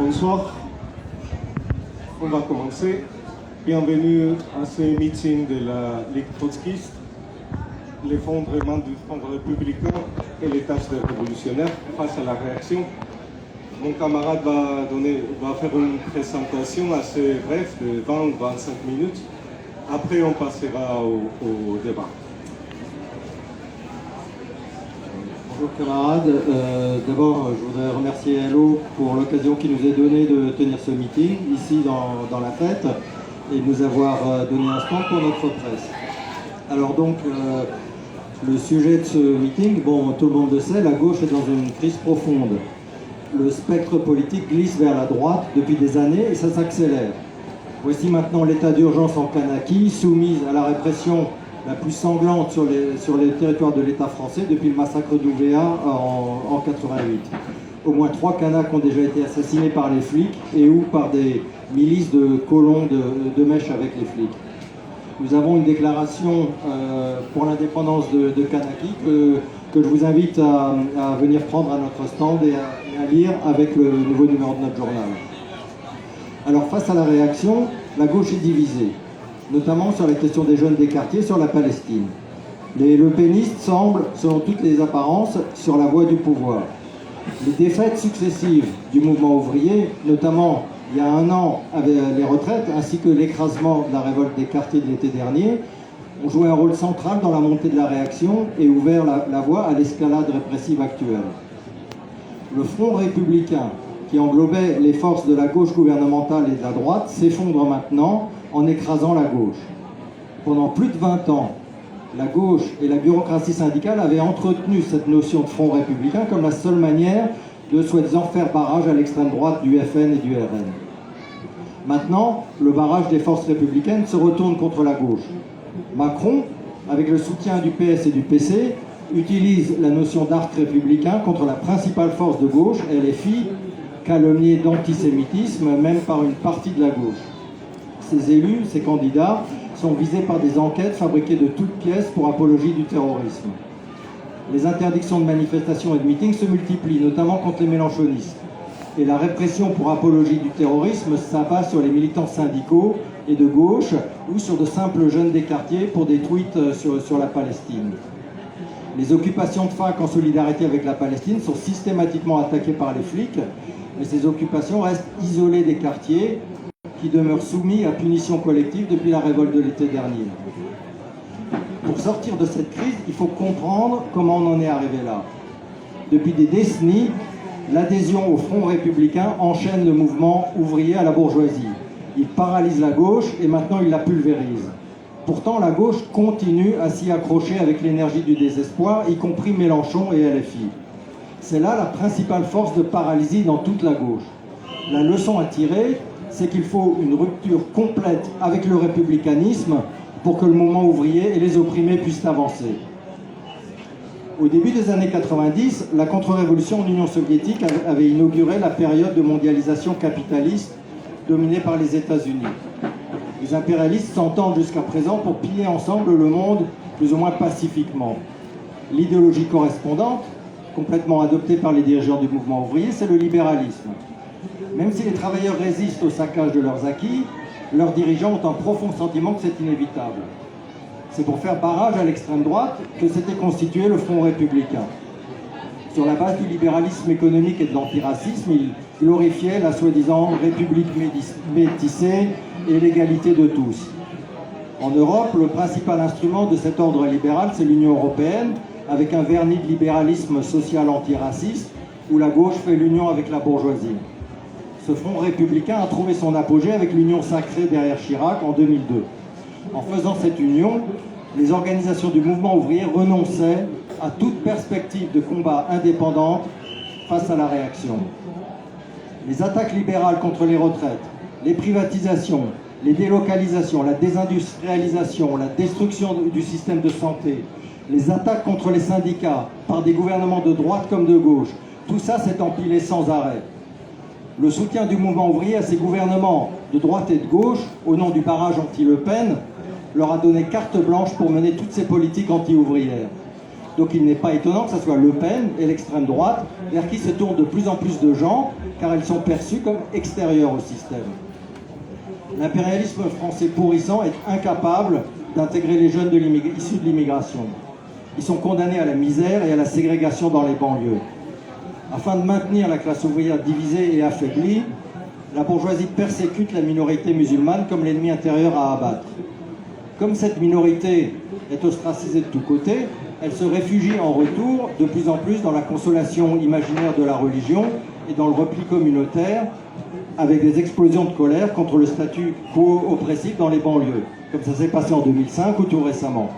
Bonsoir. On va commencer. Bienvenue à ce meeting de la Ligue trotskiste, l'effondrement du Front républicain et les tâches des révolutionnaires face à la réaction. Mon camarade va faire une présentation assez brève de 20-25 minutes. Après, on passera au débat. Bonjour camarades, d'abord je voudrais remercier Hello pour l'occasion qui nous est donnée de tenir ce meeting ici dans la fête et de nous avoir donné un stand pour notre presse. Alors donc le sujet de ce meeting, bon tout le monde le sait, la gauche est dans une crise profonde. Le spectre politique glisse vers la droite depuis des années et ça s'accélère. Voici maintenant l'état d'urgence en Kanaki, soumise à la répression la plus sanglante sur les territoires de l'État français depuis le massacre d'Ouvéa en 88. Au moins 3 Kanaks ont déjà été assassinés par les flics et ou par des milices de colons de mèche avec les flics. Nous avons une déclaration pour l'indépendance de Kanaki que je vous invite à venir prendre à notre stand et à lire avec le nouveau numéro de notre journal. Alors face à la réaction, la gauche est divisée, notamment sur la question des jeunes des quartiers, sur la Palestine. Les lepénistes semblent, selon toutes les apparences, sur la voie du pouvoir. Les défaites successives du mouvement ouvrier, notamment il y a un an avec les retraites, ainsi que l'écrasement de la révolte des quartiers de l'été dernier, ont joué un rôle central dans la montée de la réaction et ouvert la voie à l'escalade répressive actuelle. Le Front républicain, qui englobait les forces de la gauche gouvernementale et de la droite, s'effondre maintenant en écrasant la gauche. Pendant plus de 20 ans, la gauche et la bureaucratie syndicale avaient entretenu cette notion de front républicain comme la seule manière de soi-disant faire barrage à l'extrême droite du FN et du RN. Maintenant, le barrage des forces républicaines se retourne contre la gauche. Macron, avec le soutien du PS et du PC, utilise la notion d'arc républicain contre la principale force de gauche, LFI, calomniée d'antisémitisme, même par une partie de la gauche. Ces élus, ces candidats, sont visés par des enquêtes fabriquées de toutes pièces pour apologie du terrorisme. Les interdictions de manifestations et de meetings se multiplient, notamment contre les mélenchonistes. Et la répression pour apologie du terrorisme s'abat sur les militants syndicaux et de gauche ou sur de simples jeunes des quartiers pour des tweets sur la Palestine. Les occupations de fac en solidarité avec la Palestine sont systématiquement attaquées par les flics, mais ces occupations restent isolées des quartiers qui demeurent soumis à punition collective depuis la révolte de l'été dernier. Pour sortir de cette crise, il faut comprendre comment on en est arrivé là. Depuis des décennies, l'adhésion au Front républicain enchaîne le mouvement ouvrier à la bourgeoisie. Il paralyse la gauche et maintenant il la pulvérise. Pourtant, la gauche continue à s'y accrocher avec l'énergie du désespoir, y compris Mélenchon et LFI. C'est là la principale force de paralysie dans toute la gauche. La leçon à tirer, c'est qu'il faut une rupture complète avec le républicanisme pour que le mouvement ouvrier et les opprimés puissent avancer. Au début des années 90, la contre-révolution en Union soviétique avait inauguré la période de mondialisation capitaliste dominée par les États-Unis. Les impérialistes s'entendent jusqu'à présent pour piller ensemble le monde plus ou moins pacifiquement. L'idéologie correspondante, complètement adoptée par les dirigeants du mouvement ouvrier, c'est le libéralisme. Même si les travailleurs résistent au saccage de leurs acquis, leurs dirigeants ont un profond sentiment que c'est inévitable. C'est pour faire barrage à l'extrême droite que s'était constitué le Front républicain. Sur la base du libéralisme économique et de l'antiracisme, il glorifiait la soi-disant république métissée et l'égalité de tous. En Europe, le principal instrument de cet ordre libéral, c'est l'Union européenne, avec un vernis de libéralisme social antiraciste, où la gauche fait l'union avec la bourgeoisie. Ce Front républicain a trouvé son apogée avec l'union sacrée derrière Chirac en 2002. En faisant cette union, les organisations du mouvement ouvrier renonçaient à toute perspective de combat indépendante face à la réaction. Les attaques libérales contre les retraites, les privatisations, les délocalisations, la désindustrialisation, la destruction du système de santé, les attaques contre les syndicats par des gouvernements de droite comme de gauche, tout ça s'est empilé sans arrêt. Le soutien du mouvement ouvrier à ces gouvernements de droite et de gauche, au nom du barrage anti-Le Pen, leur a donné carte blanche pour mener toutes ces politiques anti-ouvrières. Donc il n'est pas étonnant que ce soit Le Pen et l'extrême droite vers qui se tournent de plus en plus de gens, car elles sont perçues comme extérieures au système. L'impérialisme français pourrissant est incapable d'intégrer les jeunes issus de l'immigration. Ils sont condamnés à la misère et à la ségrégation dans les banlieues. Afin de maintenir la classe ouvrière divisée et affaiblie, la bourgeoisie persécute la minorité musulmane comme l'ennemi intérieur à abattre. Comme cette minorité est ostracisée de tous côtés, elle se réfugie en retour de plus en plus dans la consolation imaginaire de la religion et dans le repli communautaire, avec des explosions de colère contre le statu quo oppressif dans les banlieues, comme ça s'est passé en 2005 ou tout récemment.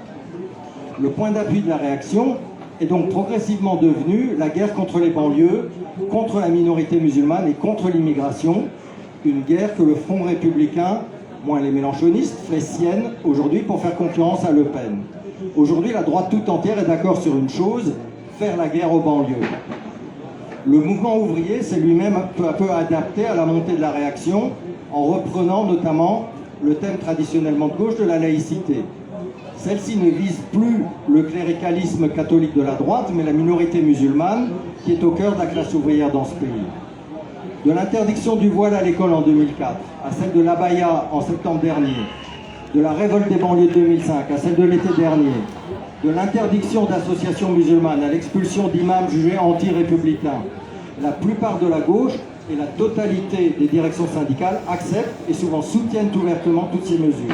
Le point d'appui de la réaction est donc progressivement devenu la guerre contre les banlieues, contre la minorité musulmane et contre l'immigration, une guerre que le Front républicain, moins les mélenchonistes, fait sienne aujourd'hui pour faire concurrence à Le Pen. Aujourd'hui, la droite tout entière est d'accord sur une chose, faire la guerre aux banlieues. Le mouvement ouvrier s'est lui-même peu à peu adapté à la montée de la réaction, en reprenant notamment le thème traditionnellement de gauche de la laïcité. Celle-ci ne vise plus le cléricalisme catholique de la droite, mais la minorité musulmane qui est au cœur de la classe ouvrière dans ce pays. De l'interdiction du voile à l'école en 2004, à celle de l'abaya en septembre dernier, de la révolte des banlieues de 2005 à celle de l'été dernier, de l'interdiction d'associations musulmanes à l'expulsion d'imams jugés anti-républicains, la plupart de la gauche et la totalité des directions syndicales acceptent et souvent soutiennent ouvertement toutes ces mesures.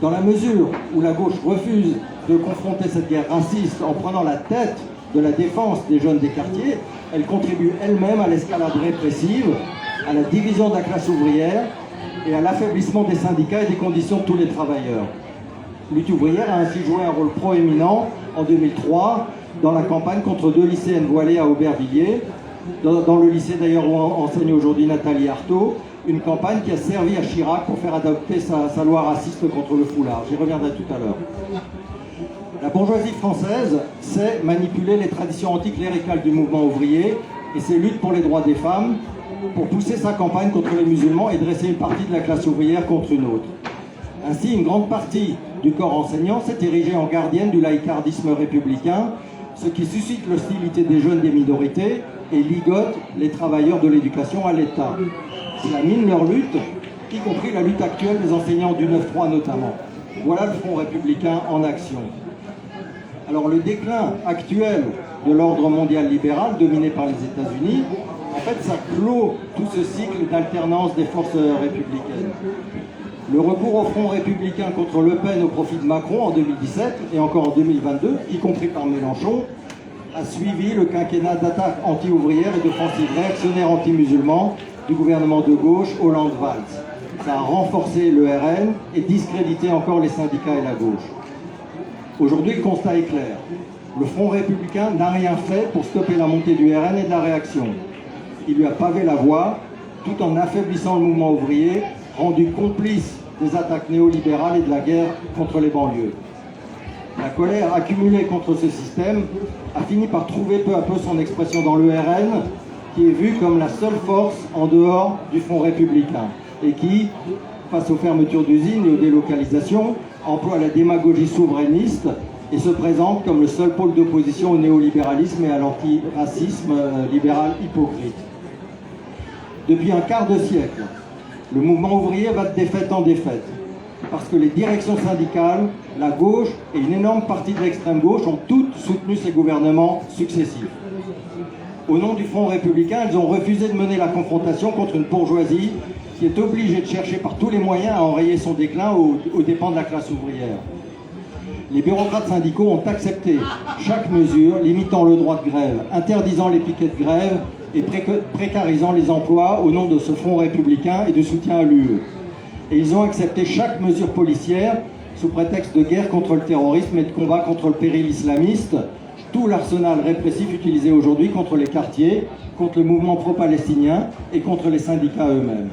Dans la mesure où la gauche refuse de confronter cette guerre raciste en prenant la tête de la défense des jeunes des quartiers, elle contribue elle-même à l'escalade répressive, à la division de la classe ouvrière et à l'affaiblissement des syndicats et des conditions de tous les travailleurs. Lutte ouvrière a ainsi joué un rôle proéminent en 2003 dans la campagne contre 2 lycéennes voilées à Aubervilliers, dans le lycée d'ailleurs où enseigne aujourd'hui Nathalie Arthaud, une campagne qui a servi à Chirac pour faire adopter sa loi raciste contre le foulard. J'y reviendrai tout à l'heure. La bourgeoisie française sait manipuler les traditions anticléricales du mouvement ouvrier et ses luttes pour les droits des femmes pour pousser sa campagne contre les musulmans et dresser une partie de la classe ouvrière contre une autre. Ainsi, une grande partie du corps enseignant s'est érigée en gardienne du laïcardisme républicain, ce qui suscite l'hostilité des jeunes des minorités et ligote les travailleurs de l'éducation à l'État. Cela mine leur lutte, y compris la lutte actuelle des enseignants du 9-3 notamment. Voilà le Front républicain en action. Alors le déclin actuel de l'ordre mondial libéral dominé par les États-Unis, en fait ça clôt tout ce cycle d'alternance des forces républicaines. Le recours au Front républicain contre Le Pen au profit de Macron en 2017 et encore en 2022, y compris par Mélenchon, a suivi le quinquennat d'attaques anti-ouvrières et d'offensives réactionnaires anti-musulmans du gouvernement de gauche Hollande-Valls. Ça a renforcé le RN et discrédité encore les syndicats et la gauche. Aujourd'hui, le constat est clair. Le Front républicain n'a rien fait pour stopper la montée du RN et de la réaction. Il lui a pavé la voie, tout en affaiblissant le mouvement ouvrier, rendu complice des attaques néolibérales et de la guerre contre les banlieues. La colère accumulée contre ce système a fini par trouver peu à peu son expression dans le RN, qui est vu comme la seule force en dehors du Front républicain et qui, face aux fermetures d'usines et aux délocalisations, emploie la démagogie souverainiste et se présente comme le seul pôle d'opposition au néolibéralisme et à l'antiracisme libéral hypocrite. Depuis un quart de siècle, le mouvement ouvrier va de défaite en défaite, parce que les directions syndicales, la gauche et une énorme partie de l'extrême gauche ont toutes soutenu ces gouvernements successifs. Au nom du Front républicain, elles ont refusé de mener la confrontation contre une bourgeoisie qui est obligée de chercher par tous les moyens à enrayer son déclin aux dépens de la classe ouvrière. Les bureaucrates syndicaux ont accepté chaque mesure limitant le droit de grève, interdisant les piquets de grève et précarisant les emplois au nom de ce Front républicain et de soutien à l'UE. Et ils ont accepté chaque mesure policière sous prétexte de guerre contre le terrorisme et de combat contre le péril islamiste, tout l'arsenal répressif utilisé aujourd'hui contre les quartiers, contre le mouvement pro-palestinien et contre les syndicats eux-mêmes.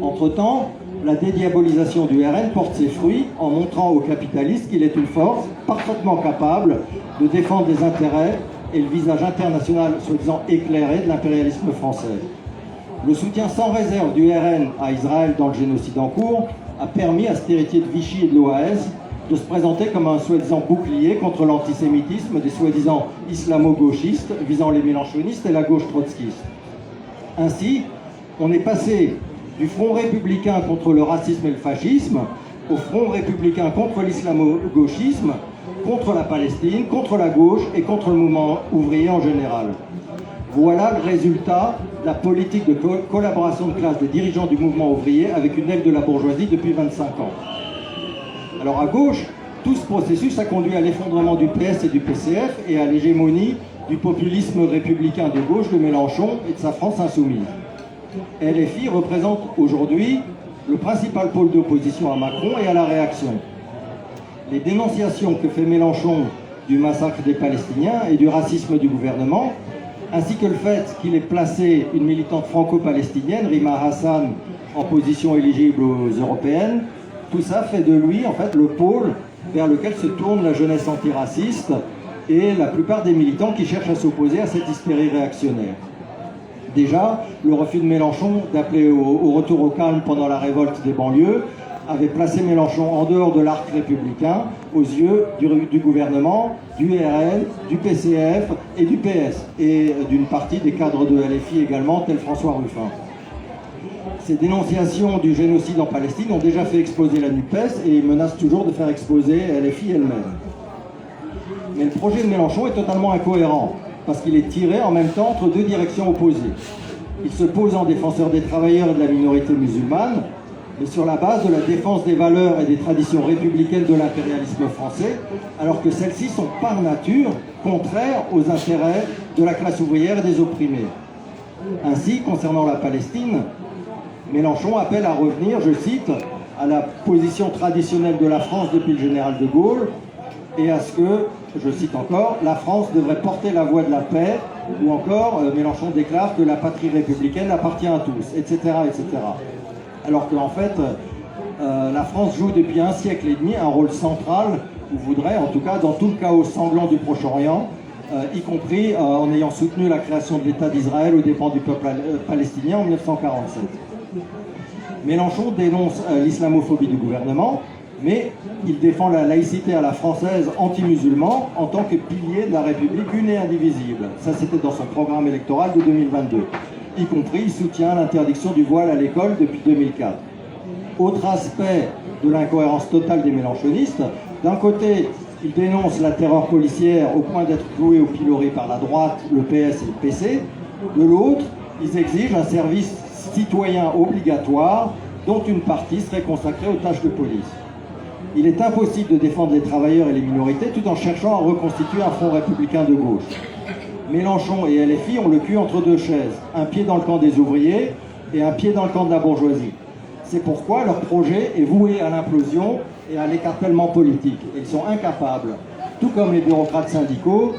Entre-temps, la dédiabolisation du RN porte ses fruits en montrant aux capitalistes qu'il est une force parfaitement capable de défendre les intérêts et le visage international soi-disant éclairé de l'impérialisme français. Le soutien sans réserve du RN à Israël dans le génocide en cours a permis à cet héritier de Vichy et de l'OAS de se présenter comme un soi-disant bouclier contre l'antisémitisme des soi-disant islamo-gauchistes visant les mélenchonistes et la gauche trotskiste. Ainsi, on est passé du Front républicain contre le racisme et le fascisme au Front républicain contre l'islamo-gauchisme, contre la Palestine, contre la gauche et contre le mouvement ouvrier en général. Voilà le résultat de la politique de collaboration de classe des dirigeants du mouvement ouvrier avec une aile de la bourgeoisie depuis 25 ans. Alors à gauche, tout ce processus a conduit à l'effondrement du PS et du PCF et à l'hégémonie du populisme républicain de gauche de Mélenchon et de sa France insoumise. LFI représente aujourd'hui le principal pôle d'opposition à Macron et à la réaction. Les dénonciations que fait Mélenchon du massacre des Palestiniens et du racisme du gouvernement, ainsi que le fait qu'il ait placé une militante franco-palestinienne, Rima Hassan, en position éligible aux européennes, tout ça fait de lui en fait le pôle vers lequel se tourne la jeunesse antiraciste et la plupart des militants qui cherchent à s'opposer à cette hystérie réactionnaire. Déjà, le refus de Mélenchon d'appeler au retour au calme pendant la révolte des banlieues avait placé Mélenchon en dehors de l'arc républicain aux yeux du gouvernement, du RN, du PCF et du PS, et d'une partie des cadres de LFI également, tel François Ruffin. Ces dénonciations du génocide en Palestine ont déjà fait exploser la NUPES et menacent toujours de faire exploser LFI elle-même. Mais le projet de Mélenchon est totalement incohérent, parce qu'il est tiré en même temps entre deux directions opposées. Il se pose en défenseur des travailleurs et de la minorité musulmane, mais sur la base de la défense des valeurs et des traditions républicaines de l'impérialisme français, alors que celles-ci sont par nature contraires aux intérêts de la classe ouvrière et des opprimés. Ainsi, concernant la Palestine, Mélenchon appelle à revenir, je cite, à la position traditionnelle de la France depuis le général de Gaulle, et à ce que, je cite encore, la France devrait porter la voie de la paix, ou encore Mélenchon déclare que la patrie républicaine appartient à tous, etc. etc. Alors qu'en fait, la France joue depuis un siècle et demi un rôle central, ou voudrait en tout cas, dans tout le chaos sanglant du Proche-Orient, y compris en ayant soutenu la création de l'État d'Israël aux dépens du peuple palestinien en 1947. Mélenchon dénonce l'islamophobie du gouvernement, mais il défend la laïcité à la française anti-musulman en tant que pilier de la République une et indivisible. Ça, c'était dans son programme électoral de 2022. Y compris, il soutient l'interdiction du voile à l'école depuis 2004. Autre aspect de l'incohérence totale des mélenchonistes, d'un côté, ils dénoncent la terreur policière au point d'être cloués au pilori par la droite, le PS et le PC. De l'autre, ils exigent un service citoyen obligatoire dont une partie serait consacrée aux tâches de police. Il est impossible de défendre les travailleurs et les minorités tout en cherchant à reconstituer un front républicain de gauche. Mélenchon et LFI ont le cul entre deux chaises, un pied dans le camp des ouvriers et un pied dans le camp de la bourgeoisie. C'est pourquoi leur projet est voué à l'implosion et à l'écartèlement politique. Ils sont incapables, tout comme les bureaucrates syndicaux,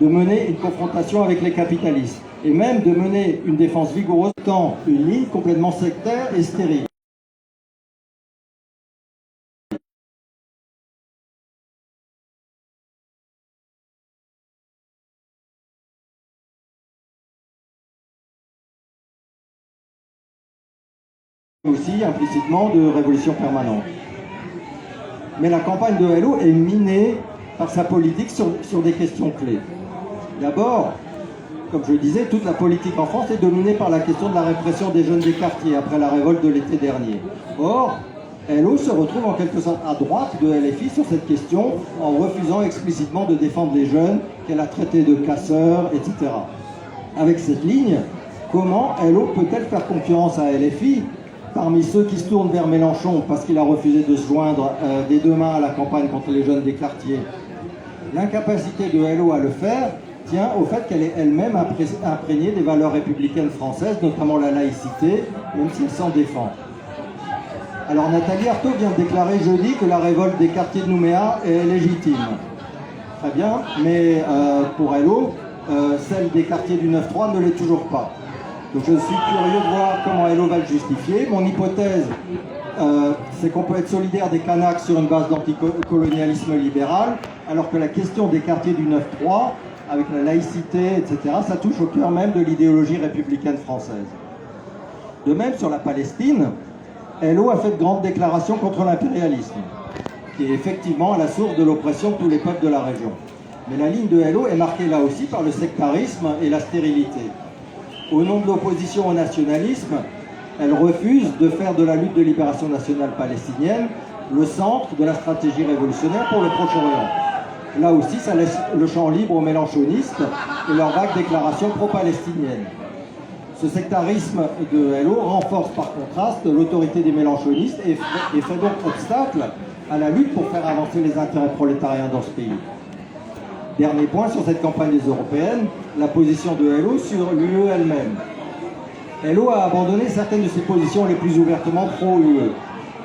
de mener une confrontation avec les capitalistes et même de mener une défense vigoureuse, tant une ligne complètement sectaire et stérile. Aussi implicitement de révolution permanente. Mais la campagne de LO est minée par sa politique sur des questions clés. D'abord, comme je le disais, toute la politique en France est dominée par la question de la répression des jeunes des quartiers après la révolte de l'été dernier. Or, LO se retrouve en quelque sorte à droite de LFI sur cette question en refusant explicitement de défendre les jeunes qu'elle a traités de casseurs, etc. Avec cette ligne, comment LO peut-elle faire confiance à LFI parmi ceux qui se tournent vers Mélenchon parce qu'il a refusé de se joindre des deux mains à la campagne contre les jeunes des quartiers? L'incapacité de LO à le faire tient au fait qu'elle est elle-même imprégnée des valeurs républicaines françaises, notamment la laïcité, même s'il s'en défend. Alors Nathalie Arthaud vient de déclarer jeudi que la révolte des quartiers de Nouméa est légitime. Très bien, mais pour LO, celle des quartiers du 9-3 ne l'est toujours pas. Donc je suis curieux de voir comment LO va le justifier. Mon hypothèse, c'est qu'on peut être solidaire des Kanaks sur une base d'anticolonialisme libéral, alors que la question des quartiers du 9-3, avec la laïcité, etc., ça touche au cœur même de l'idéologie républicaine française. De même, sur la Palestine, LO a fait de grandes déclarations contre l'impérialisme. qui est effectivement à la source de l'oppression de tous les peuples de la région. Mais la ligne de Hello est marquée là aussi par le sectarisme et la stérilité. Au nom de l'opposition au nationalisme, elle refuse de faire de la lutte de libération nationale palestinienne le centre de la stratégie révolutionnaire pour le Proche-Orient. Là aussi, ça laisse le champ libre aux mélanchonistes et leurs vagues déclarations pro-palestiniennes. Ce sectarisme de Hello renforce par contraste l'autorité des mélanchonistes et fait donc obstacle à la lutte pour faire avancer les intérêts prolétariens dans ce pays. Dernier point sur cette campagne des européennes, la position de Hello sur l'UE elle-même. Hello a abandonné certaines de ses positions les plus ouvertement pro-UE.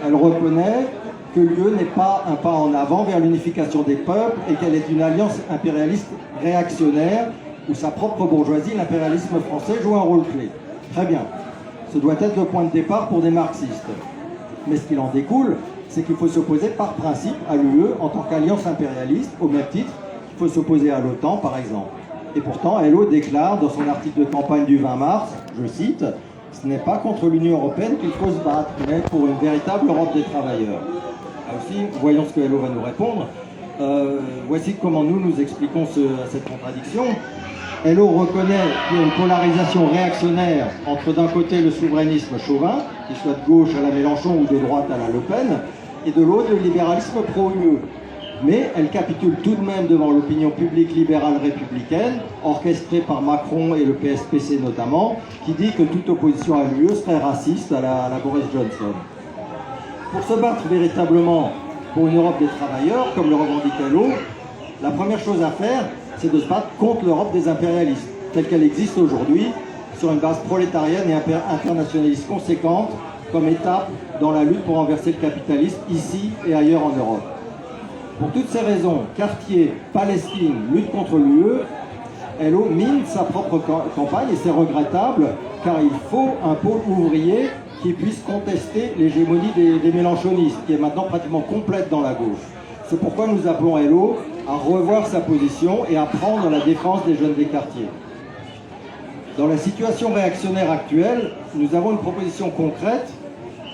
Elle reconnaît que l'UE n'est pas un pas en avant vers l'unification des peuples et qu'elle est une alliance impérialiste réactionnaire où sa propre bourgeoisie, l'impérialisme français, joue un rôle clé. Très bien. Ce doit être le point de départ pour des marxistes. Mais ce qu'il en découle, c'est qu'il faut s'opposer par principe à l'UE en tant qu'alliance impérialiste, au même titre qu'il faut s'opposer à l'OTAN, par exemple. Et pourtant, Hello déclare dans son article de campagne du 20 mars, je cite, « Ce n'est pas contre l'Union européenne qu'il faut se battre, mais pour une véritable Europe des travailleurs. » Là aussi, voyons ce que Hello va nous répondre. Voici comment nous expliquons cette contradiction. Hello reconnaît qu'il y a une polarisation réactionnaire entre d'un côté le souverainisme chauvin, qu'il soit de gauche à la Mélenchon ou de droite à la Le Pen, et de l'autre le libéralisme pro-UE. Mais elle capitule tout de même devant l'opinion publique libérale républicaine, orchestrée par Macron et le PSPC notamment, qui dit que toute opposition à l'UE serait raciste à la Boris Johnson. Pour se battre véritablement pour une Europe des travailleurs, comme le revendique Hello, la première chose à faire, c'est de se battre contre l'Europe des impérialistes, telle qu'elle existe aujourd'hui, sur une base prolétarienne et internationaliste conséquente, comme étape dans la lutte pour renverser le capitalisme ici et ailleurs en Europe. Pour toutes ces raisons, quartier, Palestine, lutte contre l'UE, Hello mine sa propre campagne et c'est regrettable car il faut un pôle ouvrier qui puisse contester l'hégémonie des mélenchonistes, qui est maintenant pratiquement complète dans la gauche. C'est pourquoi nous appelons Hello à revoir sa position et à prendre la défense des jeunes des quartiers. Dans la situation réactionnaire actuelle, nous avons une proposition concrète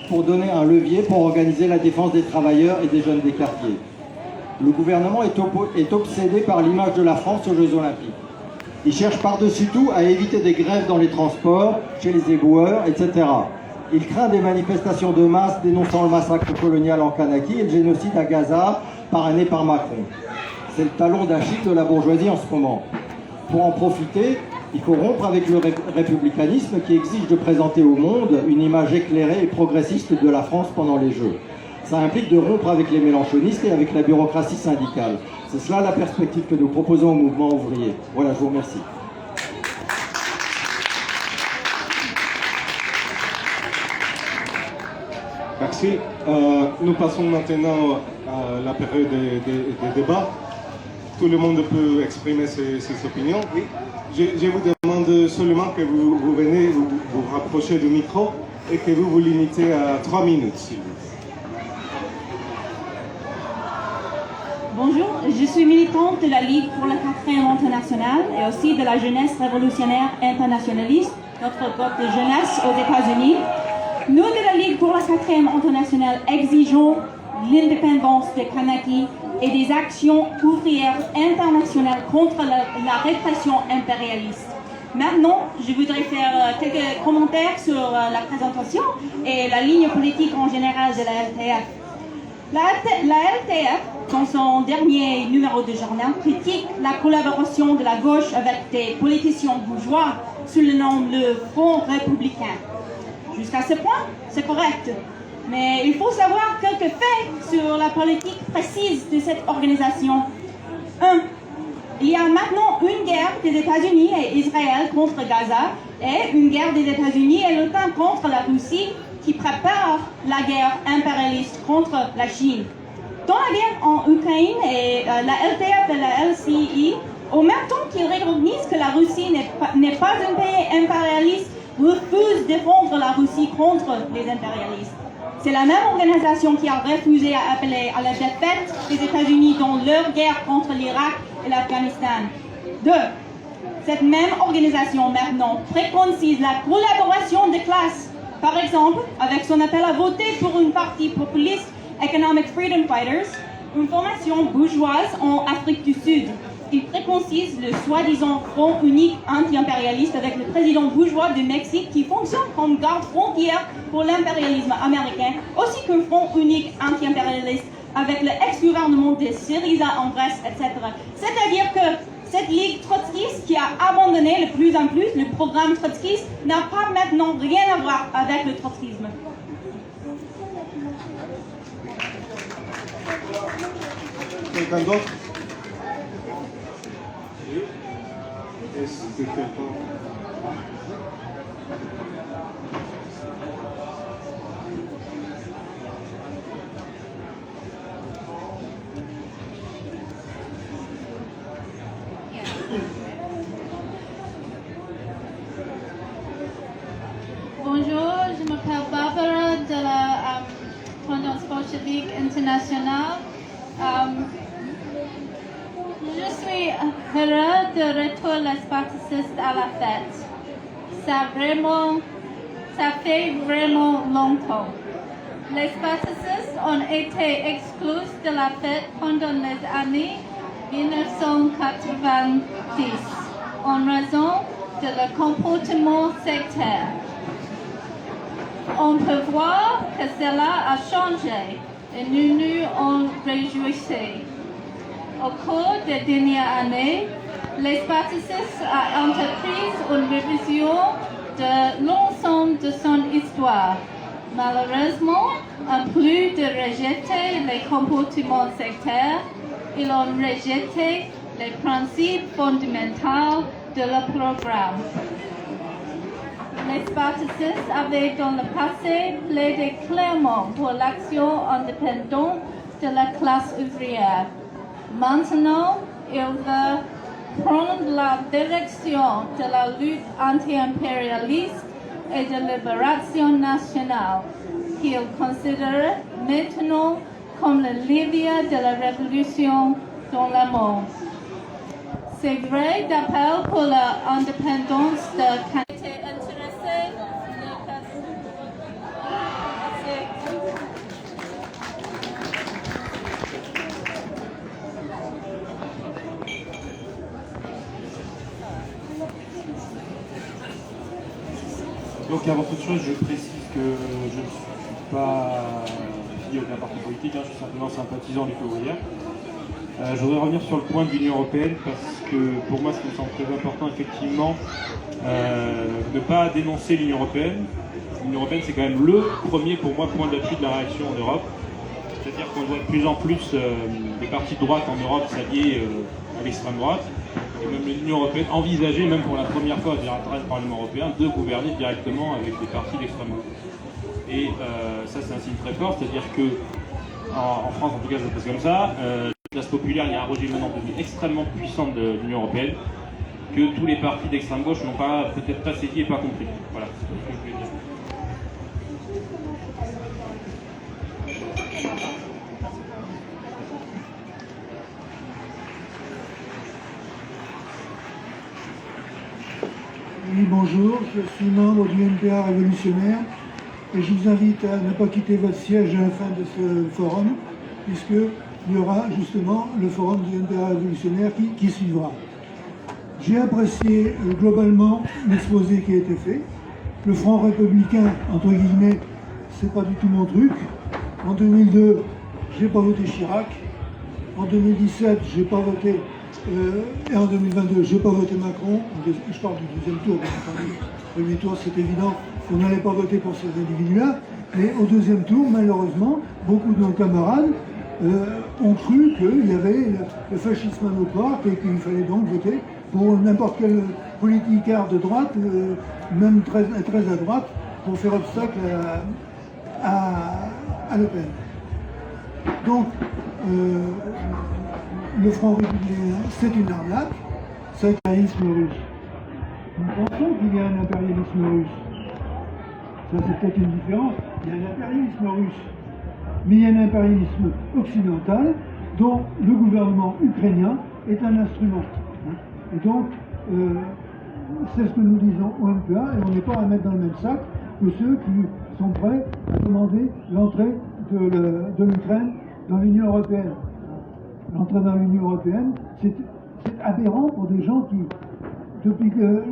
pour donner un levier pour organiser la défense des travailleurs et des jeunes des quartiers. Le gouvernement est obsédé par l'image de la France aux Jeux Olympiques. Il cherche par-dessus tout à éviter des grèves dans les transports, chez les éboueurs, etc. Il craint des manifestations de masse dénonçant le massacre colonial en Kanaki et le génocide à Gaza parrainé par Macron. C'est le talon d'Achille de la bourgeoisie en ce moment. Pour en profiter, il faut rompre avec le républicanisme qui exige de présenter au monde une image éclairée et progressiste de la France pendant les Jeux. Ça implique de rompre avec les mélenchonistes et avec la bureaucratie syndicale. C'est cela la perspective que nous proposons au mouvement ouvrier. Voilà, je vous remercie. Merci. Nous passons maintenant à la période des débats. Tout le monde peut exprimer ses opinions. Oui. Je vous demande seulement que vous venez vous rapprocher du micro et que vous vous limitez à 3 minutes, s'il vous plaît. Bonjour, je suis militante de la Ligue pour la 4e internationale et aussi de la jeunesse révolutionnaire internationaliste, notre groupe de jeunesse aux États-Unis. Nous, de la Ligue pour la 4e internationale, exigeons l'indépendance de Kanaki et des actions ouvrières internationales contre la répression impérialiste. Maintenant, je voudrais faire quelques commentaires sur la présentation et la ligne politique en général de la LTF. La LTF, dans son dernier numéro de journal, critique la collaboration de la gauche avec des politiciens bourgeois sous le nom de Front républicain. Jusqu'à ce point, c'est correct. Mais il faut savoir quelques faits sur la politique précise de cette organisation. 1. Il y a maintenant une guerre des États-Unis et Israël contre Gaza et une guerre des États-Unis et l'OTAN contre la Russie qui prépare la guerre impérialiste contre la Chine. Dans la guerre en Ukraine, et la LTF et la LCI, au même temps qu'ils reconnaissent que la Russie n'est pas un pays impérialiste, refusent de défendre la Russie contre les impérialistes. C'est la même organisation qui a refusé à appeler à la défaite des États-Unis dans leur guerre contre l'Irak et l'Afghanistan. 2. Cette même organisation maintenant préconise la collaboration des classes. Par exemple, avec son appel à voter pour une partie populiste, Economic Freedom Fighters, une formation bourgeoise en Afrique du Sud. Il préconisent le soi-disant front unique anti-impérialiste avec le président bourgeois du Mexique qui fonctionne comme garde-frontière pour l'impérialisme américain, aussi qu'un front unique anti-impérialiste avec l'ex-gouvernement de Syriza en Grèce, etc. C'est-à-dire que cette ligue trotskiste qui a abandonné de plus en plus le programme trotskiste n'a pas maintenant rien à voir avec le trotskisme. Quelqu'un d'autre? Est-ce que quelqu'un... Bonjour, je m'appelle Barbara de la Tendance Bolchevique Internationale. Je suis heureuse de retourner les Spartacistes à la fête. Ça fait vraiment longtemps. Les Spartacistes ont été exclus de la fête pendant les années 1990 en raison de leur comportement sectaire. On peut voir que cela a changé et nous en réjouissons. Au cours des dernières années, les Spartacistes ont entrepris une révision de l'ensemble de son histoire. Malheureusement, en plus de rejeter les comportements sectaires, ils ont rejeté les principes fondamentaux de leur programme. Les Spartacistes avaient dans le passé plaidé clairement pour l'action indépendante de la classe ouvrière. Maintenant, ils veulent prendre la direction de la lutte anti-impérialiste et de libération nationale, qu'ils considèrent maintenant comme le levier de la révolution dans le monde. C'est vrai d'appel pour l'indépendance de qualité intéressée. Donc avant toute chose, je précise que je ne suis pas affilié à aucun parti politique, je suis simplement sympathisant du ouvrière. Je voudrais revenir sur le point de l'Union européenne parce que pour moi, ce qui me semble très important, effectivement, ne pas dénoncer l'Union européenne. L'Union européenne, c'est quand même le premier, pour moi, point d'appui de la réaction en Europe. C'est-à-dire qu'on voit de plus en plus des partis de droite en Europe s'allier à l'extrême droite. Et même l'Union européenne envisageait, même pour la première fois à travers le Parlement européen, de gouverner directement avec des partis d'extrême droite. Et ça, c'est un signe très fort, c'est-à-dire que en France, en tout cas, ça se passe comme ça. La classe populaire, il y a un rejet maintenant devenu extrêmement puissant de l'Union européenne, que tous les partis d'extrême gauche n'ont pas peut-être pas saisi et pas compris. Voilà, c'est ce que je voulais dire. Oui, bonjour, je suis membre du NPA révolutionnaire et je vous invite à ne pas quitter votre siège à la fin de ce forum, puisqu'il y aura justement le forum du NPA révolutionnaire qui suivra. J'ai apprécié globalement l'exposé qui a été fait. Le Front républicain, entre guillemets, c'est pas du tout mon truc. En 2002, j'ai pas voté Chirac. En 2017, j'ai pas voté et en 2022, je n'ai pas voté Macron. Je parle du deuxième tour, bien entendu. Le premier tour, c'est évident qu'on n'allait pas voter pour ces individus-là. Mais au deuxième tour, malheureusement, beaucoup de nos camarades ont cru qu'il y avait le fascisme à nos portes et qu'il fallait donc voter pour n'importe quel politicard de droite, même très à droite, pour faire obstacle à Le Pen. Donc, le Front républicain, c'est une arnaque, c'est un impérialisme russe. Nous pensons qu'il y a un impérialisme russe. Ça, c'est peut-être une différence. Il y a un impérialisme russe. Mais il y a un impérialisme occidental dont le gouvernement ukrainien est un instrument. Et donc, c'est ce que nous disons au NPA, et on n'est pas à mettre dans le même sac que ceux qui sont prêts à demander l'entrée de l'Ukraine dans l'Union européenne. l'entrée dans l'Union européenne, c'est aberrant pour des gens qui, depuis que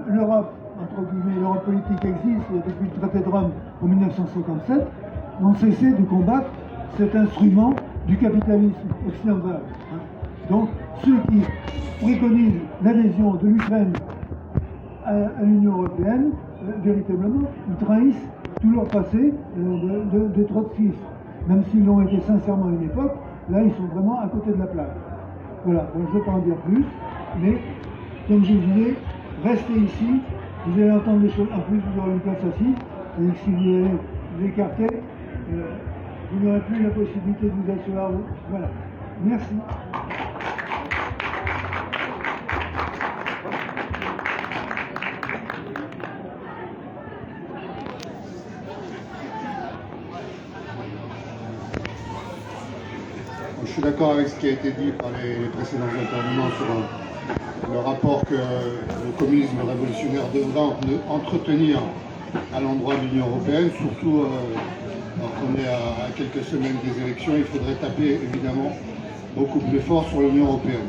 l'Europe, entre guillemets, l'Europe politique existe depuis le traité de Rome en 1957, n'ont cessé de combattre cet instrument du capitalisme occidental. Donc, ceux qui préconisent l'adhésion de l'Ukraine à l'Union européenne, véritablement, ils trahissent tout leur passé de trotskistes. Même s'ils l'ont été sincèrement à une époque, là, ils sont vraiment à côté de la plaque. Voilà, donc je ne vais pas en dire plus, mais comme je vous disais, restez ici, vous allez entendre des choses, en plus vous aurez une place assise, et si vous allez vous écarter, vous n'aurez plus la possibilité de vous asseoir. Voilà, merci. Je suis d'accord avec ce qui a été dit par les précédents intervenants sur le rapport que le communisme révolutionnaire devrait entretenir à l'endroit de l'Union européenne, surtout alors qu'on est à quelques semaines des élections. Il faudrait taper évidemment beaucoup plus fort sur l'Union européenne.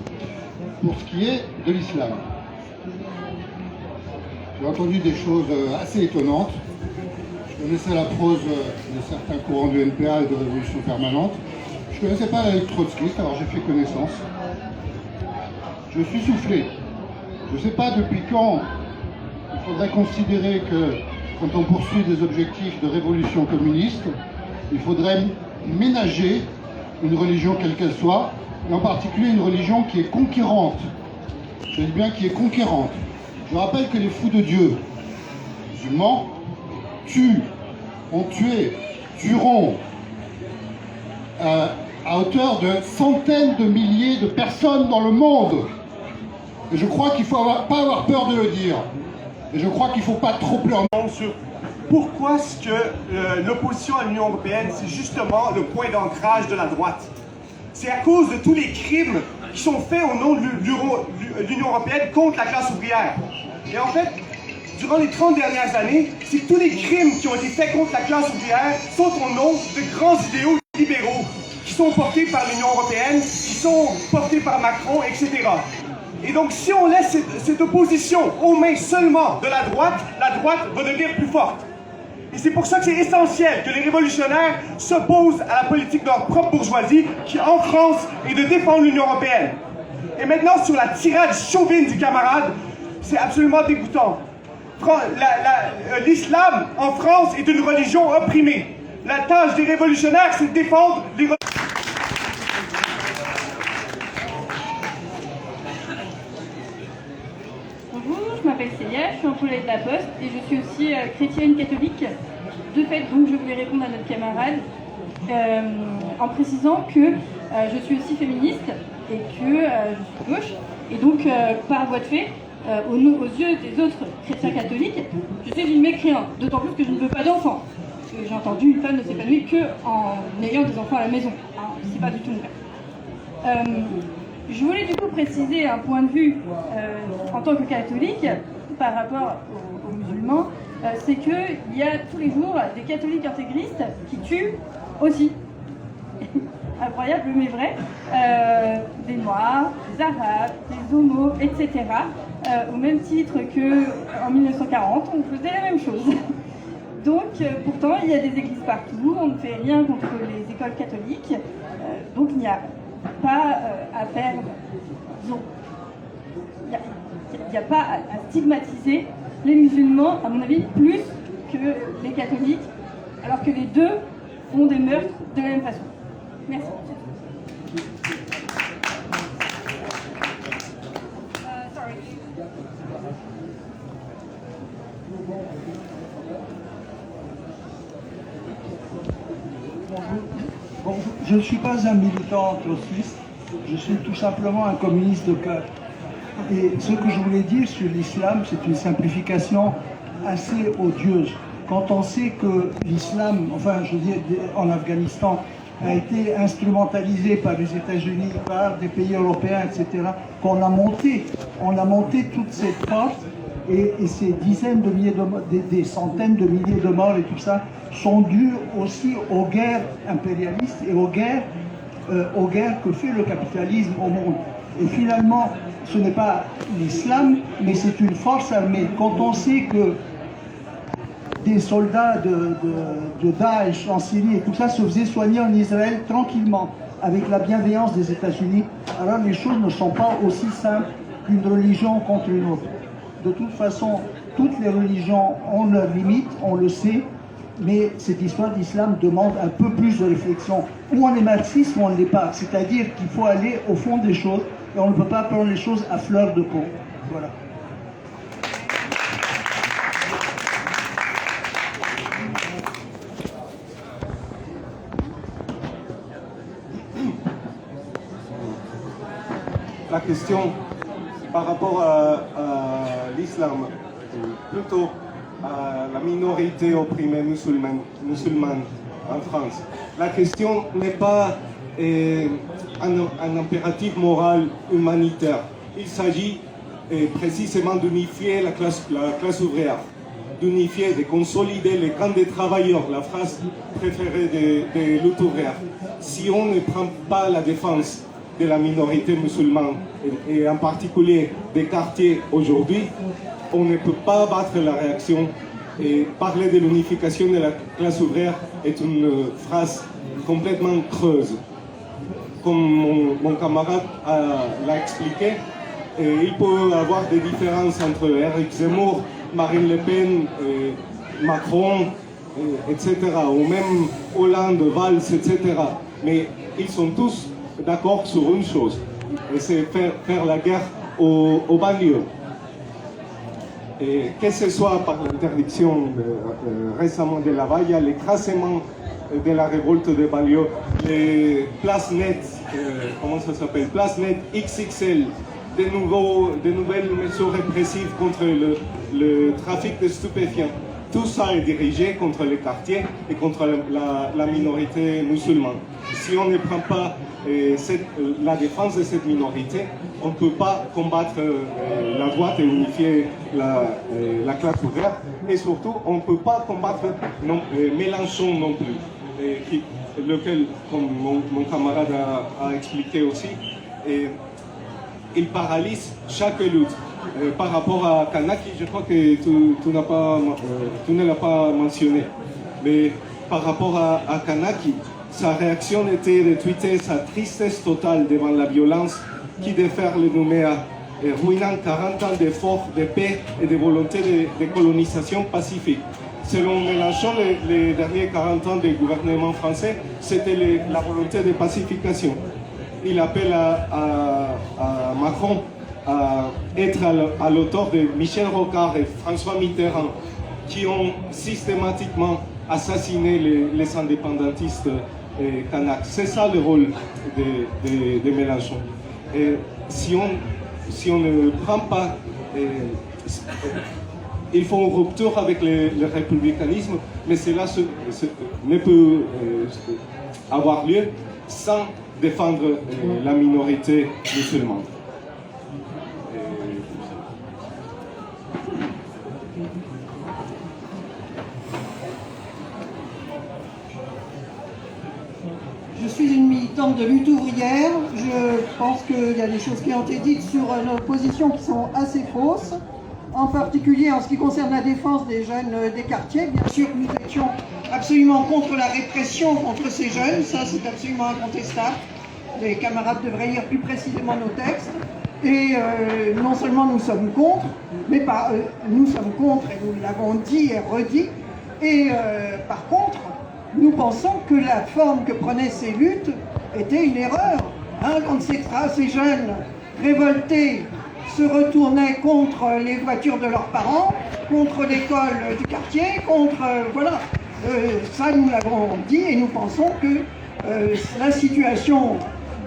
Pour ce qui est de l'islam, j'ai entendu des choses assez étonnantes. Je connaissais la prose de certains courants du NPA et de Révolution permanente. Je ne connaissais pas la lettre trotskiste, alors j'ai fait connaissance. Je suis soufflé. Je ne sais pas depuis quand il faudrait considérer que quand on poursuit des objectifs de révolution communiste, il faudrait ménager une religion quelle qu'elle soit, et en particulier une religion qui est conquérante. Je dis bien qui est conquérante. Je rappelle que les fous de Dieu, musulmans, ont tué, tueront, à hauteur de centaines de milliers de personnes dans le monde. Et je crois qu'il ne faut pas avoir peur de le dire. Et je crois qu'il ne faut pas trop pleurer. Sur pourquoi est-ce que l'opposition à l'Union européenne, c'est justement le point d'ancrage de la droite. C'est à cause de tous les crimes qui sont faits au nom de l'Union européenne contre la classe ouvrière. Et en fait, durant les 30 dernières années, c'est que tous les crimes qui ont été faits contre la classe ouvrière sont au nom de grands idéaux libéraux qui sont portés par l'Union européenne, qui sont portés par Macron, etc. Et donc, si on laisse cette opposition aux mains seulement de la droite va devenir plus forte. Et c'est pour ça que c'est essentiel que les révolutionnaires s'opposent à la politique de leur propre bourgeoisie, qui en France est de défendre l'Union européenne. Et maintenant, sur la tirade chauvine du camarade, c'est absolument dégoûtant. L'islam en France est une religion opprimée. La tâche des révolutionnaires, c'est de défendre les... Bonjour, je m'appelle Célia, je suis employée de la Poste et je suis aussi chrétienne catholique. De fait, donc, je voulais répondre à notre camarade en précisant que je suis aussi féministe et que je suis gauche. Et donc, par voie de fait, aux yeux des autres chrétiens catholiques, je suis une mécréante, d'autant plus que je ne veux pas d'enfants. Parce que j'ai entendu une femme ne s'épanouir qu'en ayant des enfants à la maison. Hein, c'est pas du tout mon cas. Je voulais du coup préciser un point de vue en tant que catholique par rapport aux musulmans, c'est qu'il y a tous les jours des catholiques intégristes qui tuent aussi. Incroyable mais vrai, des noirs, des arabes, des homos, etc. Au même titre qu'en 1940, on faisait la même chose. Donc, pourtant, il y a des églises partout, on ne fait rien contre les écoles catholiques, donc il n'y a pas à faire, disons, il n'y a pas à stigmatiser les musulmans, à mon avis, plus que les catholiques, alors que les deux font des meurtres de la même façon. Merci. Bon, je ne suis pas un militant trotskiste, je suis tout simplement un communiste de cœur. Et ce que je voulais dire sur l'islam, c'est une simplification assez odieuse. Quand on sait que l'islam, enfin je veux dire en Afghanistan, a été instrumentalisé par les États-Unis, par des pays européens, etc., qu'on a monté toute cette porte, et ces dizaines de milliers de morts, des centaines de milliers de morts et tout ça, sont dus aussi aux guerres impérialistes et aux guerres aux guerres que fait le capitalisme au monde. Et finalement, ce n'est pas l'islam, mais c'est une force armée. Quand on sait que des soldats de Daesh en Syrie et tout ça se faisaient soigner en Israël tranquillement, avec la bienveillance des États-Unis, alors les choses ne sont pas aussi simples qu'une religion contre une autre. De toute façon, toutes les religions ont leurs limites, on le sait, mais cette histoire d'islam demande un peu plus de réflexion. Ou on est marxiste ou on ne l'est pas. C'est-à-dire qu'il faut aller au fond des choses et on ne peut pas prendre les choses à fleur de peau. Voilà. La question par rapport à l'islam, plutôt à la minorité opprimée musulmane en France. La question n'est pas un impératif moral humanitaire. Il s'agit précisément d'unifier la classe ouvrière, d'unifier, de consolider les camps des travailleurs, la phrase préférée des luttes ouvrières. Si on ne prend pas la défense de la minorité musulmane, et en particulier des quartiers aujourd'hui, on ne peut pas battre la réaction. Et parler de l'unification de la classe ouvrière est une phrase complètement creuse. Comme mon camarade l'a expliqué, il peut y avoir des différences entre Éric Zemmour, Marine Le Pen, Macron, etc., ou même Hollande, Valls, etc. Mais ils sont tous d'accord sur une chose, et c'est faire la guerre aux banlieues. Et que ce soit par l'interdiction récemment de la valla, l'écrasement de la révolte des banlieues, les places nettes, comment ça s'appelle, places nettes XXL, de nouvelles mesures répressives contre le trafic de stupéfiants. Tout ça est dirigé contre les quartiers et contre la minorité musulmane. Si on ne prend pas la défense de cette minorité, on ne peut pas combattre la droite et unifier la classe ouvrière. Et surtout, on ne peut pas combattre Mélenchon non plus, lequel, comme mon camarade a expliqué aussi, il paralyse chaque lutte. Par rapport à Kanaki, je crois que tu ne l'as pas mentionné, mais par rapport à Kanaki, sa réaction était de tweeter sa tristesse totale devant la violence qui déferle le Nouméa, ruinant 40 ans d'efforts de paix et de volonté de colonisation pacifique. Selon Mélenchon, les derniers 40 ans du gouvernement français, c'était la volonté de pacification. Il appelle à Macron à être à l'auteur de Michel Rocard et François Mitterrand, qui ont systématiquement assassiné les indépendantistes kanaks. C'est ça le rôle de Mélenchon. Et si on ne prend pas, il faut une rupture avec le républicanisme, mais cela ne peut avoir lieu sans défendre la minorité musulmane. Je suis une militante de lutte ouvrière. Je pense qu'il y a des choses qui ont été dites sur nos positions qui sont assez fausses, en particulier en ce qui concerne la défense des jeunes des quartiers. Bien sûr, nous étions absolument contre la répression contre ces jeunes, ça c'est absolument incontestable. Les camarades devraient lire plus précisément nos textes. Et non seulement nous sommes contre, mais nous sommes contre, et nous l'avons dit et redit, et par contre, nous pensons que la forme que prenaient ces luttes était une erreur. Quand ces jeunes révoltés se retournaient contre les voitures de leurs parents, contre l'école du quartier, voilà. Ça, nous l'avons dit et nous pensons que la situation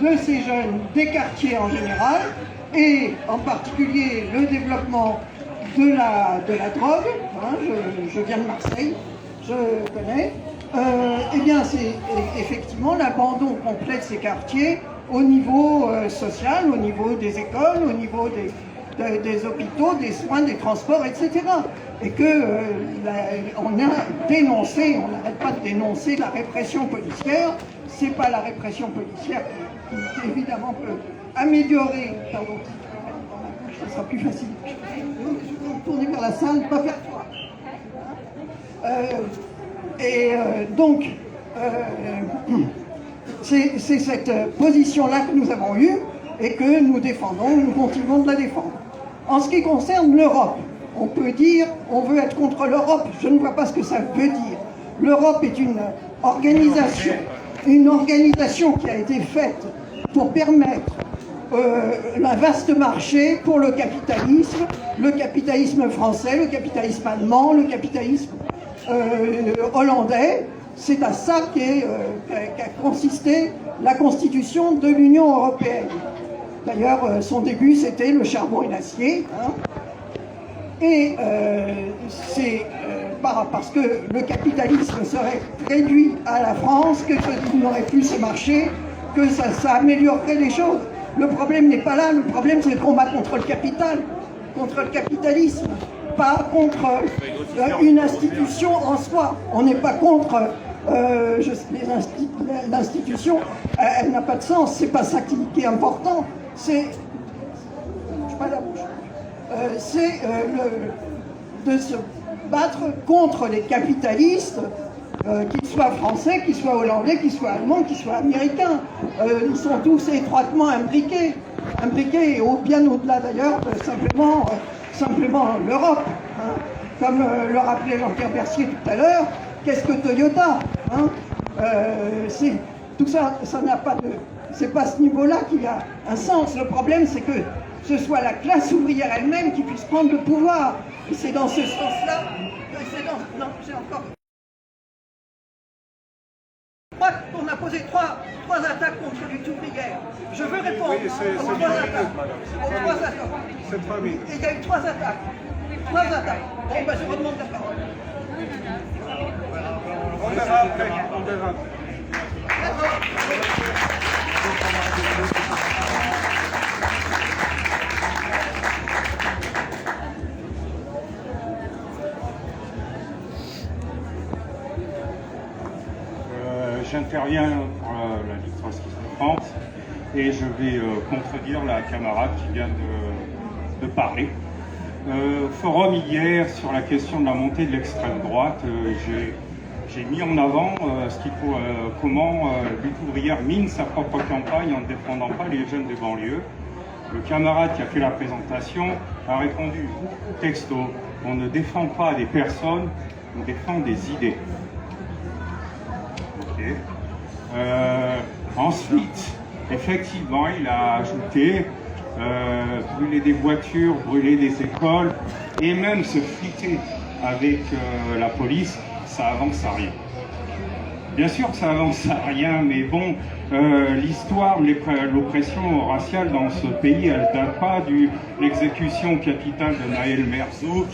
de ces jeunes des quartiers en général, et en particulier le développement de la drogue, je viens de Marseille, je connais, eh bien c'est effectivement l'abandon complet de ces quartiers au niveau social, au niveau des écoles, au niveau des hôpitaux, des soins, des transports, etc. Et on a dénoncé, on n'arrête pas de dénoncer la répression policière. C'est pas la répression policière qui évidemment peut améliorer. Pardon, ça sera plus facile. Je vais me tourner vers la salle, pas faire froid. C'est cette position-là que nous avons eue et que nous défendons, nous continuons de la défendre. En ce qui concerne l'Europe, on peut dire on veut être contre l'Europe, je ne vois pas ce que ça veut dire. L'Europe est une organisation qui a été faite pour permettre un vaste marché pour le capitalisme français, le capitalisme allemand, le capitalisme hollandais. C'est à ça qu'a consisté la constitution de l'Union européenne. D'ailleurs, son début, c'était le charbon et l'acier. Hein. Et c'est parce que le capitalisme serait réduit à la France, qu'il n'aurait plus ce marché, que ça améliorerait les choses. Le problème n'est pas là, le problème c'est le combat contre le capital, contre le capitalisme, pas contre une institution en soi. On n'est pas contre l'institution, elle n'a pas de sens, c'est pas ça qui est important, c'est de se battre contre les capitalistes, qu'ils soient français, qu'ils soient hollandais, qu'ils soient allemands, qu'ils soient américains. Ils sont tous étroitement imbriqués et bien au-delà d'ailleurs de simplement l'Europe. Hein. Comme le rappelait Jean-Pierre Bercier tout à l'heure, qu'est-ce que Toyota, hein? Tout ça, ça n'a pas de... C'est pas à ce niveau-là qu'il y a un sens. Le problème, c'est que ce soit la classe ouvrière elle-même qui puisse prendre le pouvoir. Et c'est dans ce sens-là... Non, j'ai encore... On a posé trois attaques contre lutte ouvrière. Je veux répondre aux trois attaques. Cette famille. Et il y a eu trois attaques. Bon, ben, je redemande la parole. On verra après. J'interviens pour la Ligue trotskiste de France et je vais contredire la camarade qui vient de parler. Forum hier sur la question de la montée de l'extrême droite, j'ai mis en avant comment Lutte ouvrière mine sa propre campagne en ne défendant pas les jeunes des banlieues. Le camarade qui a fait la présentation a répondu texto, on ne défend pas des personnes, on défend des idées. Okay. Ensuite, effectivement, il a ajouté brûler des voitures, brûler des écoles et même se friter avec la police, ça avance à rien. Bien sûr que ça avance à rien, mais bon, l'histoire de l'oppression raciale dans ce pays, elle ne date pas de l'exécution capitale de Naël Merzouk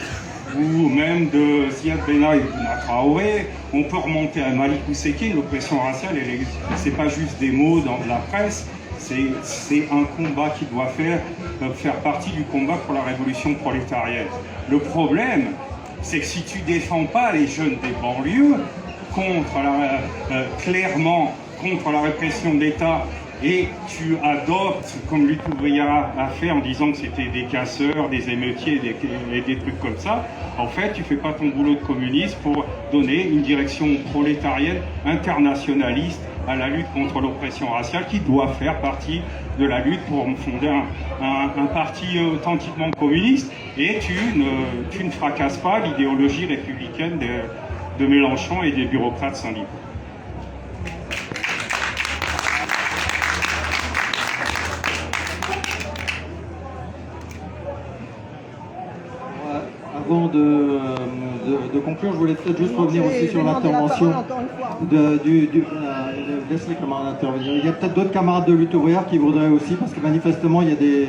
ou même de Ziad Benna et Bouna Traoré. On peut remonter à Malik Oussekine. L'oppression raciale, c'est pas juste des mots dans la presse, c'est un combat qui doit faire partie du combat pour la révolution prolétarienne. Le problème, c'est que si tu défends pas les jeunes des banlieues clairement contre la répression de l'État, et tu adoptes, comme Lutte ouvrière a fait en disant que c'était des casseurs, des émeutiers et des trucs comme ça, en fait, tu fais pas ton boulot de communiste pour donner une direction prolétarienne internationaliste à la lutte contre l'oppression raciale qui doit faire partie de la lutte pour fonder un parti authentiquement communiste. Et tu ne fracasses pas l'idéologie républicaine de Mélenchon et des bureaucrates syndicaux. Avant de conclure, je voulais peut-être juste revenir aussi sur l'intervention laisse les camarades intervenir. Il y a peut-être d'autres camarades de Lutte ouvrière qui voudraient aussi, parce que manifestement il y a des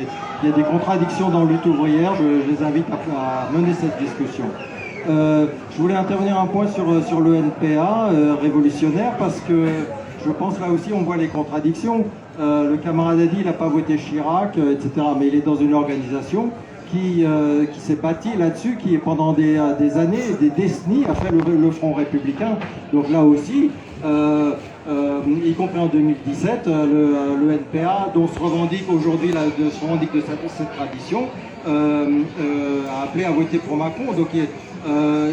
contradictions dans Lutte ouvrière. Je les invite à mener cette discussion. Je voulais intervenir un point sur le NPA révolutionnaire, parce que je pense là aussi on voit les contradictions. Le camarade a dit il n'a pas voté Chirac, etc. Mais il est dans une organisation qui s'est bâti là-dessus, qui pendant des années, des décennies, a fait le Front républicain. Donc là aussi, y compris en 2017, le NPA, dont se revendique aujourd'hui de cette tradition, a appelé à voter pour Macron. Donc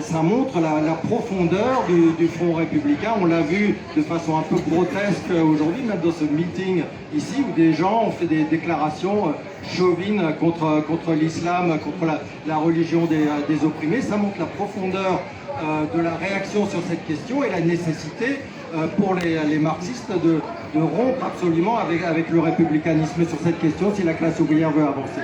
ça montre la profondeur du Front républicain. On l'a vu de façon un peu grotesque aujourd'hui, même dans ce meeting ici, où des gens ont fait des déclarations chauvines contre l'islam, contre la religion des opprimés. Ça montre la profondeur de la réaction sur cette question et la nécessité pour les marxistes de rompre absolument avec le républicanisme sur cette question si la classe ouvrière veut avancer.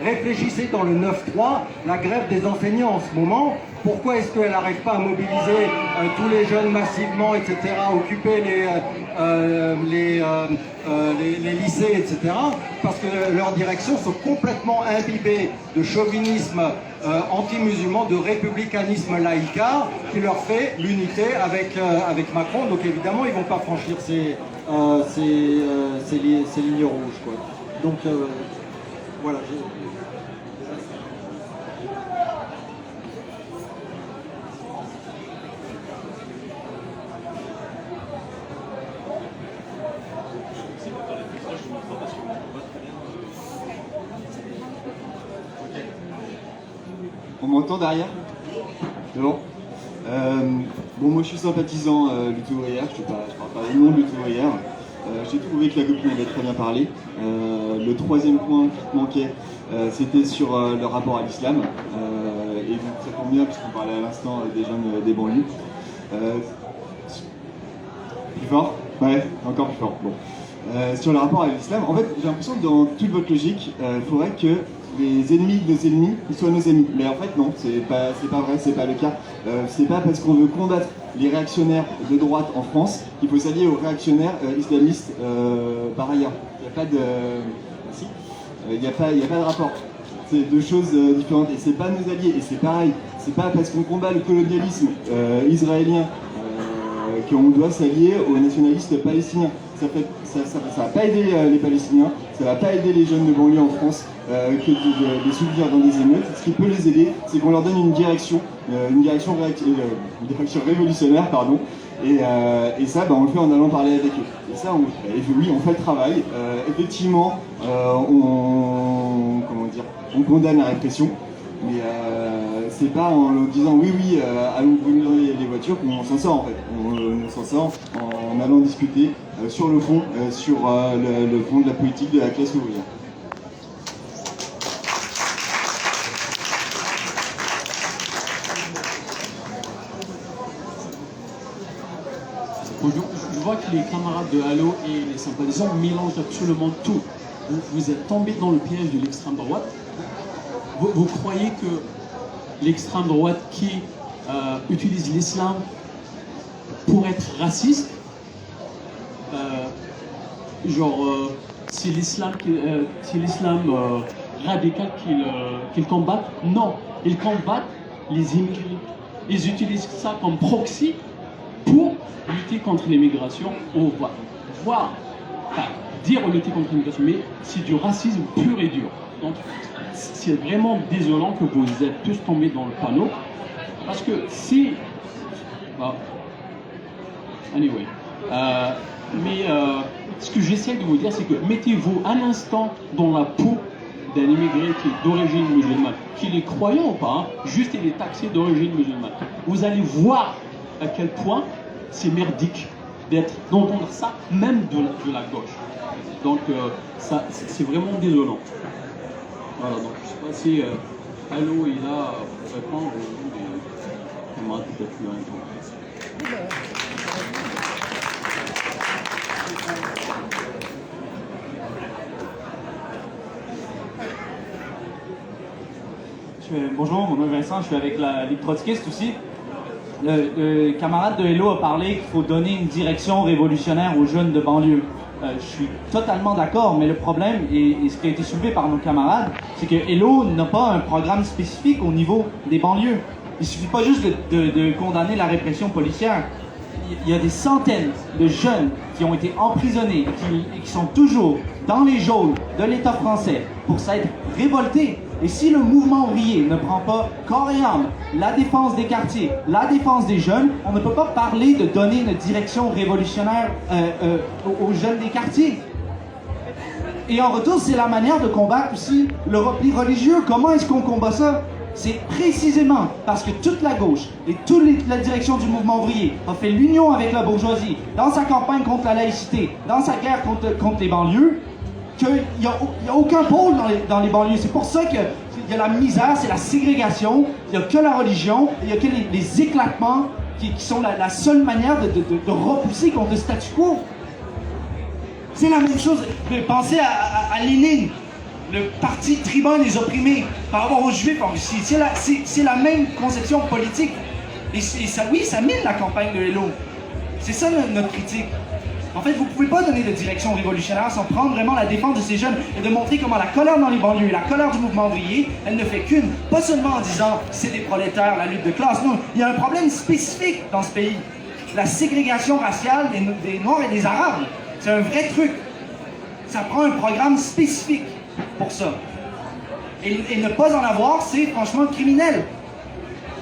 Réfléchissez dans le 9-3, la grève des enseignants en ce moment. Pourquoi est-ce qu'elle n'arrive pas à mobiliser tous les jeunes massivement, etc., occuper les lycées, etc. Parce que leurs directions sont complètement imbibées de chauvinisme anti-musulman, de républicanisme laïcard, qui leur fait l'unité avec Macron. Donc évidemment, ils ne vont pas franchir ces lignes rouges, quoi. Donc voilà. On m'entend derrière? C'est bon. Bon, moi je suis sympathisant lutte ouvrière, je parle pas des noms de lutte ouvrière. J'ai trouvé que la copine avait très bien parlé. Le troisième point qui manquait, c'était sur le rapport à l'islam. Et donc ça tombe bien puisqu'on parlait à l'instant des jeunes des banlieues. Plus fort? Ouais, encore plus fort. Bon. Sur le rapport à l'islam, en fait j'ai l'impression que dans toute votre logique, il faudrait que les ennemis de nos ennemis soient nos ennemis. Mais en fait non, c'est pas vrai, c'est pas le cas. C'est pas parce qu'on veut combattre les réactionnaires de droite en France qu'il faut s'allier aux réactionnaires islamistes par ailleurs. Il n'y a pas de... Si. Il n'y a pas de rapport. C'est deux choses différentes et c'est pas nos alliés. Et c'est pareil, c'est pas parce qu'on combat le colonialisme israélien qu'on doit s'allier aux nationalistes palestiniens. Ça va pas aider les Palestiniens, ça va pas aider les jeunes de banlieue en France que de les soutenir dans des émeutes. Ce qui peut les aider, c'est qu'on leur donne une direction révolutionnaire, pardon. Et ça, on le fait en allant parler avec eux. Et ça, oui, on fait le travail. Effectivement, on condamne la répression, mais c'est pas en leur disant oui, allons brûler les voitures qu'on s'en sort en fait. On s'en sort en allant discuter sur le fond, sur le fond de la politique de la classe ouvrière. Bonjour, je vois que les camarades de Allo et les sympathisants mélangent absolument tout. Vous êtes tombés dans le piège de l'extrême droite. Vous croyez que l'extrême droite qui utilise l'islam pour être raciste, c'est l'islam radical qu'ils combattent? Non, ils combattent les immigrés. Ils utilisent ça comme proxy pour lutter contre l'immigration, dire lutter contre l'immigration, mais c'est du racisme pur et dur. Donc c'est vraiment désolant que vous êtes tous tombés dans le panneau, parce que si... Anyway. Ce que j'essaie de vous dire, c'est que mettez-vous un instant dans la peau d'un immigré qui est d'origine musulmane, qu'il est croyant ou pas, juste il est taxé d'origine musulmane. Vous allez voir à quel point c'est merdique d'entendre ça, même de la gauche. Donc c'est vraiment désolant. Voilà, donc je ne sais pas si Allo est là pour répondre ou des camarades peut-être plus rien. Bonjour, mon nom est Vincent, je suis avec la Ligue trotskiste aussi. Le camarade de Hello a parlé qu'il faut donner une direction révolutionnaire aux jeunes de banlieue. Je suis totalement d'accord, mais le problème, et ce qui a été soulevé par nos camarades, c'est que Hello n'a pas un programme spécifique au niveau des banlieues. Il ne suffit pas juste de condamner la répression policière. Il y a des centaines de jeunes qui ont été emprisonnés et qui sont toujours dans les geôles de l'État français pour s'être révoltés Et si le mouvement ouvrier ne prend pas corps et âme la défense des quartiers, la défense des jeunes, on ne peut pas parler de donner une direction révolutionnaire aux jeunes des quartiers. Et en retour, c'est la manière de combattre aussi le repli religieux. Comment est-ce qu'on combat ça? C'est précisément parce que toute la gauche et toute la direction du mouvement ouvrier a fait l'union avec la bourgeoisie dans sa campagne contre la laïcité, dans sa guerre contre les banlieues, qu'il n'y a aucun pôle dans les banlieues. C'est pour ça qu'il y a la misère, c'est la ségrégation, il n'y a que la religion, il n'y a que les éclatements qui sont la seule manière de repousser contre le statu quo. C'est la même chose. Pensez à Lénine, le parti tribun des opprimés par rapport aux Juifs en Russie. C'est la même conception politique. Et ça, oui, ça mine la campagne de Hello. C'est ça notre critique. En fait, vous ne pouvez pas donner de direction révolutionnaire sans prendre vraiment la défense de ces jeunes et de montrer comment la colère dans les banlieues et la colère du mouvement ouvrier, elle ne fait qu'une. Pas seulement en disant c'est des prolétaires, la lutte de classe. Non, il y a un problème spécifique dans ce pays. La ségrégation raciale des Noirs et des Arabes. C'est un vrai truc. Ça prend un programme spécifique pour ça. Et ne pas en avoir, c'est franchement criminel.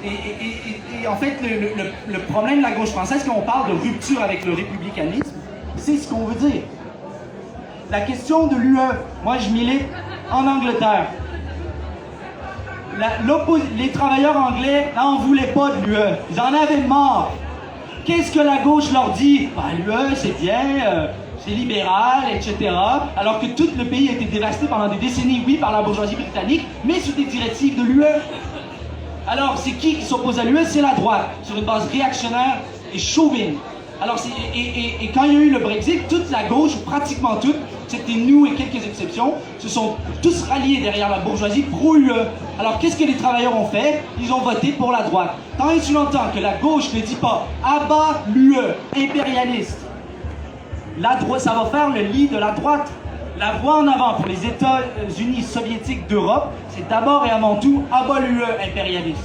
Et en fait, le problème de la gauche française, quand on parle de rupture avec le républicanisme, c'est ce qu'on veut dire. La question de l'UE, moi je milite en Angleterre. Les travailleurs anglais n'en voulaient pas de l'UE. Ils en avaient marre. Qu'est-ce que la gauche leur dit? L'UE c'est bien, c'est libéral, etc. Alors que tout le pays a été dévasté pendant des décennies, oui, par la bourgeoisie britannique, mais sous des directives de l'UE. Alors, c'est qui s'oppose à l'UE? C'est la droite, sur une base réactionnaire et chauvine. Alors, et quand il y a eu le Brexit, toute la gauche, pratiquement toute, c'était nous et quelques exceptions, se sont tous ralliés derrière la bourgeoisie pro-UE. Alors, qu'est-ce que les travailleurs ont fait? Ils ont voté pour la droite. Tant et si longtemps que la gauche ne dit pas « abat l'UE, impérialiste », la droite, ça va faire le lit de la droite. La voie en avant pour les États-Unis soviétiques d'Europe, c'est d'abord et avant tout « abat l'UE, impérialiste ».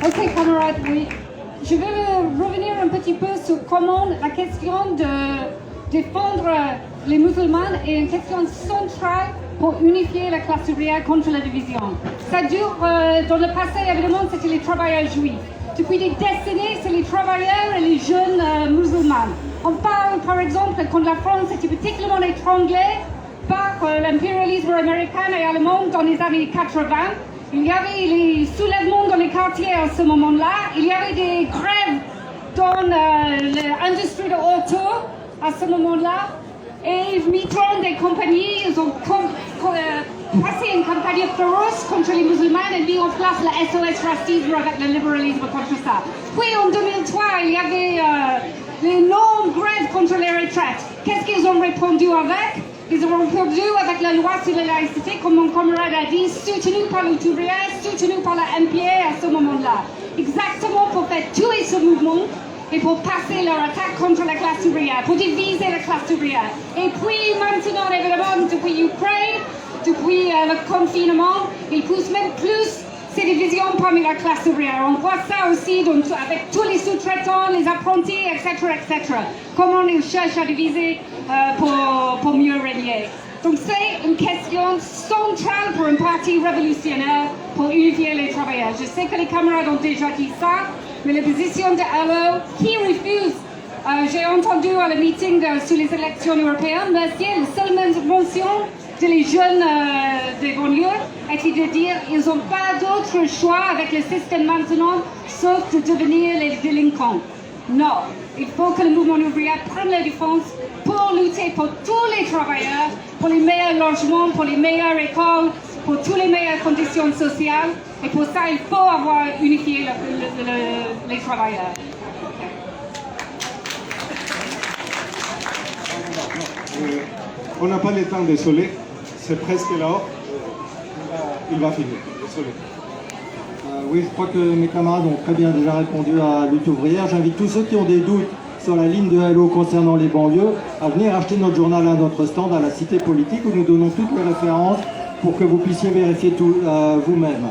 Ok, camarades, oui. Je vais revenir un petit peu sur comment la question de défendre les musulmans est une question centrale pour unifier la classe ouvrière contre la division. Ça dure, dans le passé, évidemment, c'était les travailleurs juifs. Depuis des décennies, c'est les travailleurs et les jeunes musulmans. On parle, par exemple, quand la France était particulièrement étranglée par l'impérialisme américain et allemand dans les années 80. Il y avait les soulèvements dans les quartiers à ce moment-là. Il y avait des grèves dans l'industrie de l'auto à ce moment-là. Et Mitterrand des compagnies, ils ont passé une campagne féroce contre les musulmans et mis en place la SOS racisme avec le libéralisme contre ça. Puis en 2003, il y avait l'énorme grève contre les retraites. Qu'est-ce qu'ils ont répondu avec? Ils ont répondu avec la loi sur la laïcité, comme mon camarade a dit, soutenue par les ouvriers, soutenue par la MPA à ce moment-là. Exactement pour faire tuer ce mouvement et pour passer leur attaque contre la classe ouvrière, pour diviser la classe ouvrière. Et puis maintenant, évidemment, depuis l'Ukraine, depuis le confinement, ils poussent même plus ces divisions parmi la classe ouvrière. On voit ça aussi avec tous les sous-traitants, les apprentis, etc., etc. Comment ils cherchent à diviser pour mieux régner. Donc c'est une question centrale pour un parti révolutionnaire pour unifier les travailleurs. Je sais que les camarades ont déjà dit ça, mais la position de Hello, qui refuse, j'ai entendu à le meeting sur les élections européennes, Mercier, la seule mention de les jeunes des banlieues était de dire qu'ils n'ont pas d'autre choix avec le système maintenant sauf de devenir les délinquants. Non, il faut que le mouvement ouvrier prenne la défense pour lutter pour tous les travailleurs, pour les meilleurs logements, pour les meilleures écoles, pour toutes les meilleures conditions sociales. Et pour ça, il faut avoir unifié les travailleurs. On n'a pas le temps, désolé. C'est presque là. Il va finir, désolé. Oui, je crois que mes camarades ont très bien déjà répondu à Lutte ouvrière. J'invite tous ceux qui ont des doutes sur la ligne de Hello concernant les banlieues à venir acheter notre journal à notre stand à la Cité Politique où nous donnons toutes les références pour que vous puissiez vérifier tout vous-même.